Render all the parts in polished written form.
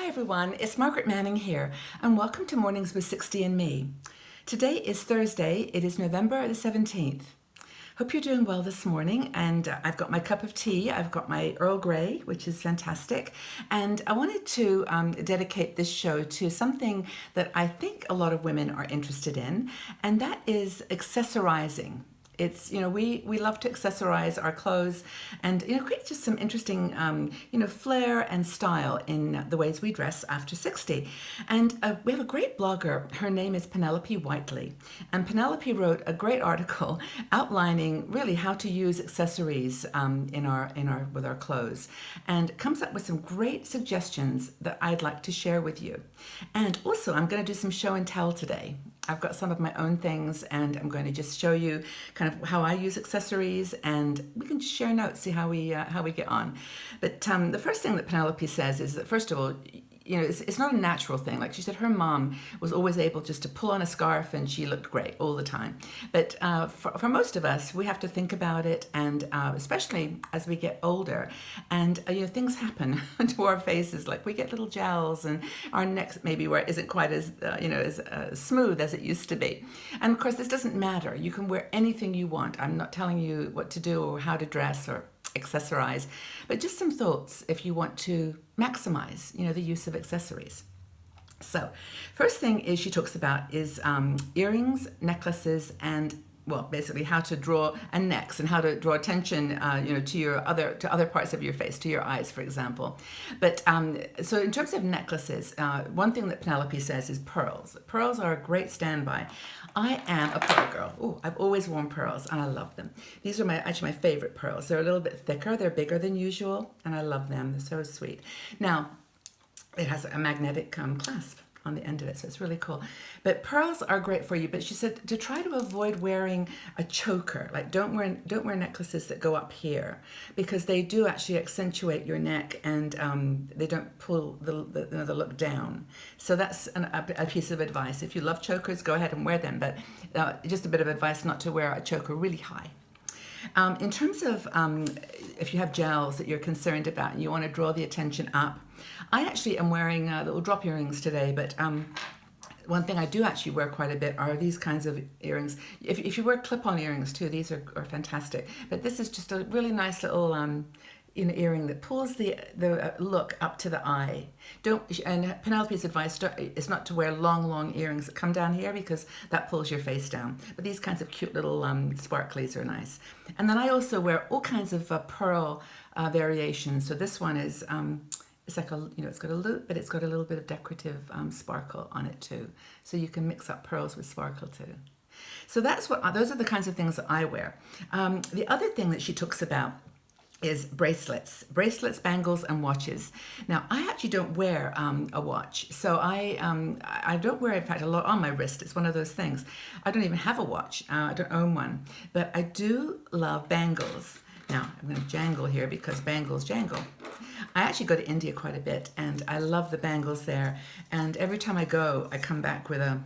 everyone, it's Margaret Manning here, and welcome to Mornings with 60 and Me. Today is Thursday, it is November the 17th. Hope you're doing well this morning, and I've got my cup of tea, I've got my Earl Grey, which is fantastic, and I wanted to dedicate this show to something that I think a lot of women are interested in, and that is accessorizing. It's, we love to accessorize our clothes and, create just some interesting, flair and style in the ways we dress after 60. And we have a great blogger. Her name is Penelope Whiteley. And Penelope wrote a great article outlining really how to use accessories with our clothes, and comes up with some great suggestions that I'd like to share with you. And also, I'm going to do some show and tell today. I've got some of my own things, and I'm going to just show you kind of how I use accessories, and we can just share notes, see how we get on. But the first thing that Penelope says is that, first of all, it's not a natural thing. Like she said, her mom was always able just to pull on a scarf and she looked great all the time. But for most of us, we have to think about it, and especially as we get older, and things happen to our faces. Like we get little gels, and our necks maybe isn't quite as smooth as it used to be. And of course, this doesn't matter. You can wear anything you want. I'm not telling you what to do or how to dress or accessorize, but just some thoughts if you want to maximize, the use of accessories. So, first thing is she talks about is earrings, necklaces, and basically how to draw a necks and how to draw attention, to other parts of your face, to your eyes, for example. But so in terms of necklaces, one thing that Penelope says is pearls. Pearls are a great standby. I am a pearl girl. Oh, I've always worn pearls, and I love them. These are actually my favorite pearls. They're a little bit thicker. They're bigger than usual, and I love them. They're so sweet. Now, it has a magnetic clasp on the end of it, so it's really cool. But pearls are great for you, but she said to try to avoid wearing a choker. Like don't wear necklaces that go up here, because they do actually accentuate your neck, and they don't pull the look down. So that's a piece of advice. If you love chokers, go ahead and wear them, but just a bit of advice not to wear a choker really high. In terms of if you have gels that you're concerned about and you want to draw the attention up, I actually am wearing little drop earrings today, but one thing I do actually wear quite a bit are these kinds of earrings. If you wear clip-on earrings too, these are fantastic. But this is just a really nice little earring that pulls the look up to the eye. And Penelope's advice is not to wear long earrings that come down here, because that pulls your face down. But these kinds of cute little sparklies are nice. And then I also wear all kinds of pearl variations. So this one is it's like it's got a loop, but it's got a little bit of decorative sparkle on it too. So you can mix up pearls with sparkle too. So those are the kinds of things that I wear. The other thing that she talks about is bracelets, bangles, and watches. Now, I actually don't wear a watch, so I don't wear, in fact, a lot on my wrist. It's one of those things. I don't even have a watch. I don't own one, but I do love bangles. Now, I'm going to jangle here because bangles jangle. I actually go to India quite a bit, and I love the bangles there. And every time I go, I come back with a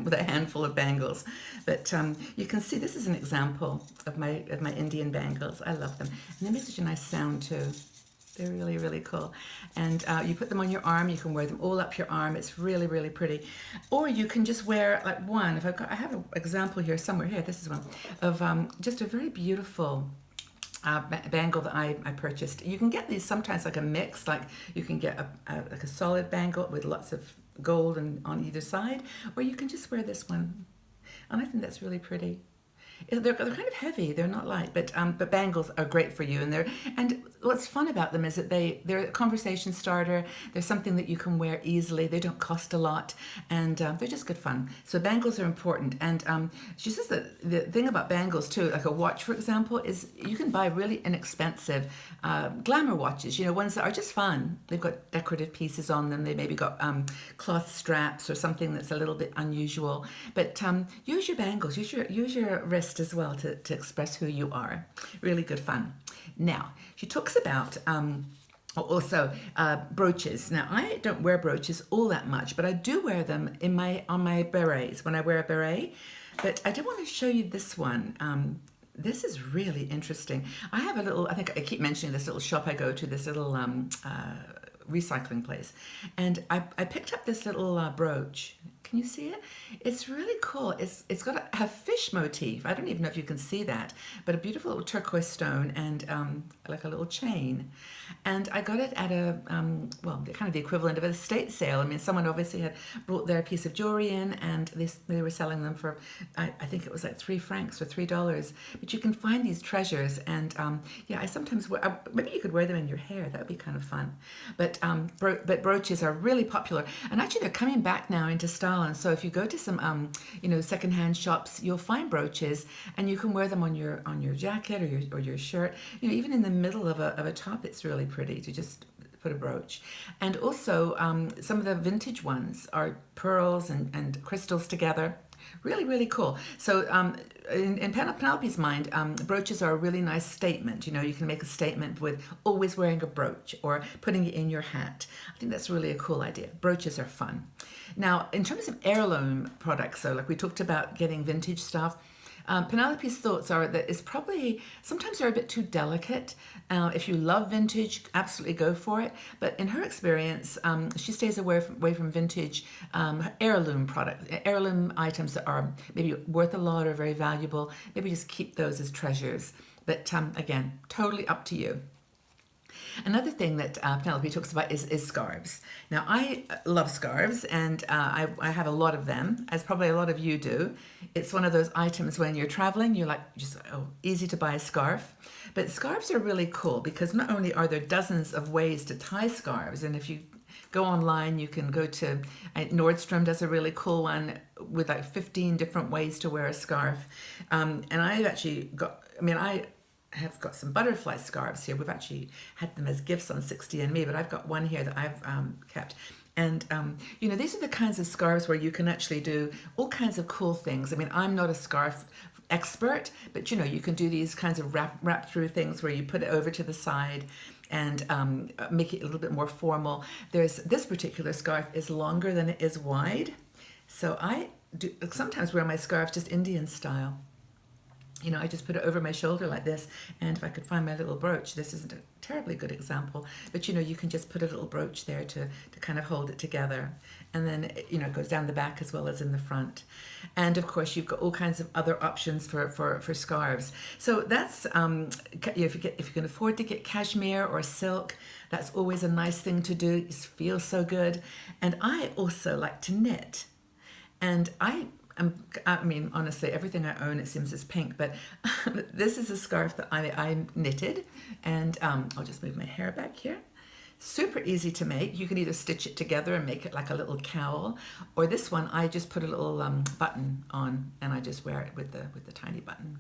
with a handful of bangles. But you can see this is an example of my Indian bangles. I love them, and they make such a nice sound too. They're really, really cool. And you put them on your arm. You can wear them all up your arm. It's really, really pretty. Or you can just wear like one. I have an example here somewhere. Here, this is one of just a very beautiful bangle that I purchased. You can get these sometimes like a mix, like you can get like a solid bangle with lots of gold on either side, or you can just wear this one, and I think that's really pretty. They're kind of heavy. They're not light, but bangles are great for you. And what's fun about them is that they're a conversation starter. They're something that you can wear easily. They don't cost a lot, and they're just good fun. So bangles are important. And she says that the thing about bangles too, like a watch, for example, is you can buy really inexpensive glamour watches. Ones that are just fun. They've got decorative pieces on them. They maybe got cloth straps or something that's a little bit unusual. But use your bangles. Use your wrist as well to express who you are. Really good fun. Now, she talks about also brooches. Now, I don't wear brooches all that much, but I do wear them on my berets, when I wear a beret. But I do want to show you this one. This is really interesting. I have I think I keep mentioning this little shop I go to, this little recycling place, and I picked up this little brooch. Can you see it? It's really cool. It's got a fish motif. I don't even know if you can see that, but a beautiful little turquoise stone and like a little chain. And I got it at a well, kind of the equivalent of an estate sale. I mean, someone obviously had brought their piece of jewelry in, and they were selling them for I think it was like £3 or $3. But you can find these treasures, and yeah, I sometimes wear. Maybe you could wear them in your hair. That would be kind of fun. But brooches are really popular, and actually they're coming back now into style. And so if you go to some secondhand shops, you'll find brooches, and you can wear them on your jacket or your shirt. Even in the middle of a top, it's really pretty to just put a brooch. And also some of the vintage ones are pearls and crystals together. Really, really cool. So in Penelope's mind, brooches are a really nice statement. You can make a statement with always wearing a brooch or putting it in your hat. I think that's really a cool idea. Brooches are fun. Now, in terms of heirloom products, so like we talked about getting vintage stuff, Penelope's thoughts are that it's probably, sometimes they're a bit too delicate. If you love vintage, absolutely go for it. But in her experience, she stays away from vintage heirloom heirloom items that are maybe worth a lot or very valuable. Maybe just keep those as treasures. But again, totally up to you. Another thing that Penelope talks about is scarves. Now, I love scarves, and I have a lot of them, as probably a lot of you do. It's one of those items when you're traveling, you're like, easy to buy a scarf. But scarves are really cool because not only are there dozens of ways to tie scarves, and if you go online, you can go to Nordstrom does a really cool one with like 15 different ways to wear a scarf. And I've actually I have got some butterfly scarves here. We've actually had them as gifts on 60andMe, but I've got one here that I've kept. And, these are the kinds of scarves where you can actually do all kinds of cool things. I mean, I'm not a scarf expert, but, you can do these kinds of wrap through things where you put it over to the side and make it a little bit more formal. This particular scarf is longer than it is wide. So I do sometimes wear my scarves just Indian style. I just put it over my shoulder like this, and if I could find my little brooch, this isn't a terribly good example, but you can just put a little brooch there to kind of hold it together. And then, it goes down the back as well as in the front. And of course, you've got all kinds of other options for scarves. So that's, if you can afford to get cashmere or silk, that's always a nice thing to do. It feels so good. And I also like to knit. And honestly, everything I own, it seems, is pink, but this is a scarf that I knitted, and I'll just move my hair back here. Super easy to make. You can either stitch it together and make it like a little cowl, or this one, I just put a little button on, and I just wear it with the tiny button.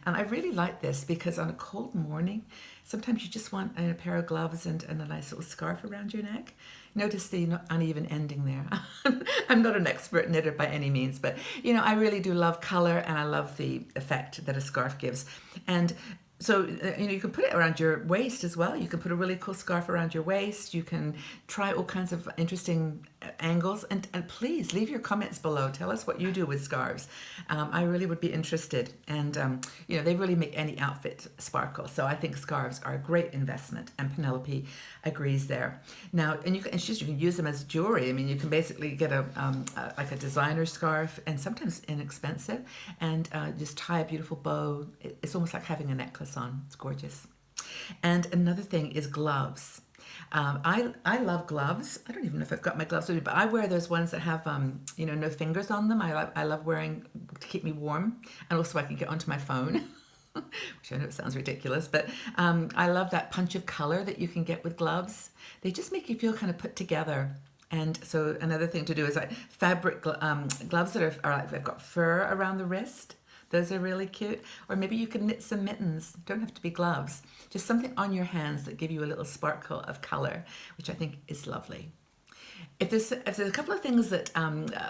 And I really like this because on a cold morning, sometimes you just want a pair of gloves and a nice little scarf around your neck. Notice the uneven ending there. I'm not an expert knitter by any means, but I really do love color, and I love the effect that a scarf gives. And so, you can put it around your waist as well. You can put a really cool scarf around your waist. You can try all kinds of interesting angles. And please leave your comments below. Tell us what you do with scarves. I really would be interested. And, they really make any outfit sparkle. So I think scarves are a great investment. And Penelope agrees there. Now, and you can use them as jewelry. I mean, you can basically get like a designer scarf, and sometimes inexpensive, and just tie a beautiful bow. It's almost like having a necklace on. It's gorgeous. And another thing is gloves. I love gloves. I don't even know if I've got my gloves with me, but I wear those ones that have no fingers on them. I love wearing to keep me warm, and also I can get onto my phone. Which I know it sounds ridiculous, but I love that punch of color that you can get with gloves. They just make you feel kind of put together. And so another thing to do is like fabric gloves that are like they've got fur around the wrist. Those are really cute. Or maybe you can knit some mittens. Don't have to be gloves. Just something on your hands that give you a little sparkle of color, which I think is lovely. If there's a couple of things that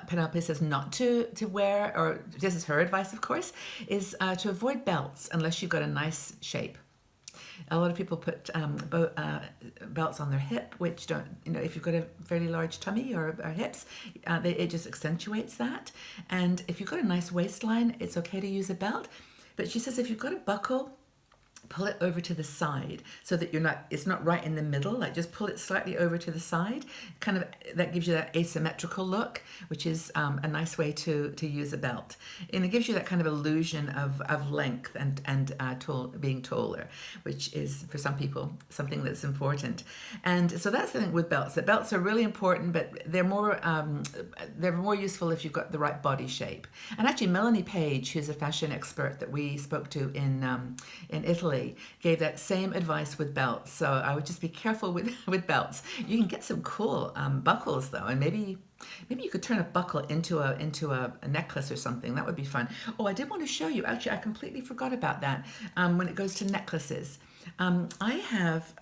Penelope says not to wear, or this is her advice, of course, is to avoid belts unless you've got a nice shape. A lot of people put belts on their hip, which don't, if you've got a fairly large tummy or hips, it just accentuates that. And if you've got a nice waistline, it's okay to use a belt. But she says if you've got a buckle, pull it over to the side so that it's not right in the middle. Like just pull it slightly over to the side. Kind of, that gives you that asymmetrical look, which is a nice way to use a belt. And it gives you that kind of illusion of length and being taller, which is for some people something that's important. And so that's the thing with belts. The belts are really important, but they're more useful if you've got the right body shape. And actually, Melanie Page, who's a fashion expert that we spoke to in Italy, gave that same advice with belts. So I would just be careful with belts. You can get some cool buckles though, and maybe you could turn a buckle into a necklace or something. That would be fun. Oh, I did want to show you. Actually, I completely forgot about that. When it goes to necklaces, I have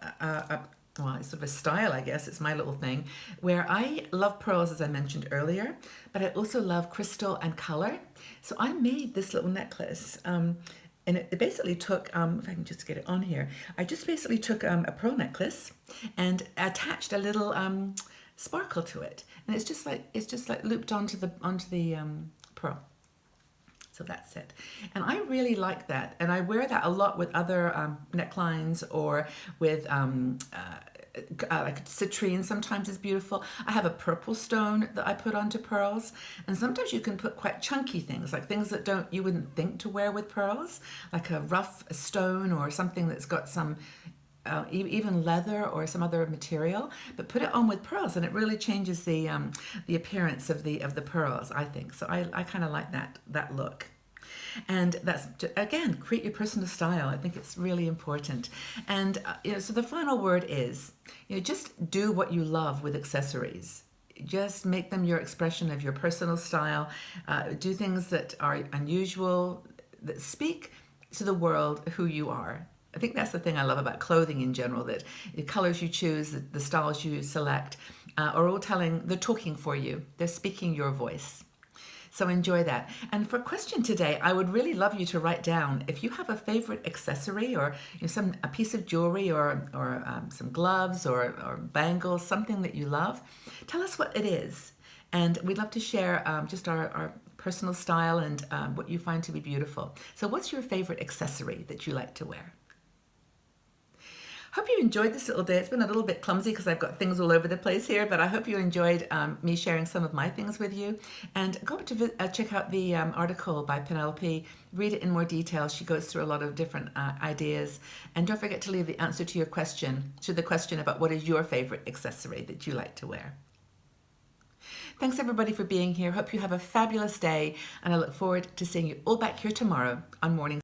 well, it's sort of a style, I guess. It's my little thing where I love pearls, as I mentioned earlier, but I also love crystal and color. So I made this little necklace. And it basically took, if I can just get it on here, I just basically took a pearl necklace and attached a little sparkle to it, and it's just like looped onto the pearl. So that's it. And I really like that, and I wear that a lot with other necklines or with like citrine sometimes is beautiful. I have a purple stone that I put onto pearls, and sometimes you can put quite chunky things, like things that you wouldn't think to wear with pearls, like a rough stone or something that's got some even leather or some other material, but put it on with pearls and it really changes the appearance of the pearls, I think. So I kind of like that look. And that's, again, create your personal style. I think it's really important. And so the final word is, just do what you love with accessories. Just make them your expression of your personal style. Do things that are unusual, that speak to the world who you are. I think that's the thing I love about clothing in general, that the colors you choose, the styles you select, are all they're talking for you. They're speaking your voice. So enjoy that. And for a question today, I would really love you to write down if you have a favorite accessory or a piece of jewelry or some gloves or bangles, something that you love. Tell us what it is. And we'd love to share just our personal style and what you find to be beautiful. So what's your favorite accessory that you like to wear? Hope you enjoyed this little day. It's been a little bit clumsy because I've got things all over the place here, but I hope you enjoyed me sharing some of my things with you. And go to check out the article by Penelope. Read it in more detail. She goes through a lot of different ideas. And don't forget to leave the answer to the question about what is your favorite accessory that you like to wear. Thanks everybody for being here. Hope you have a fabulous day, and I look forward to seeing you all back here tomorrow on Mornings.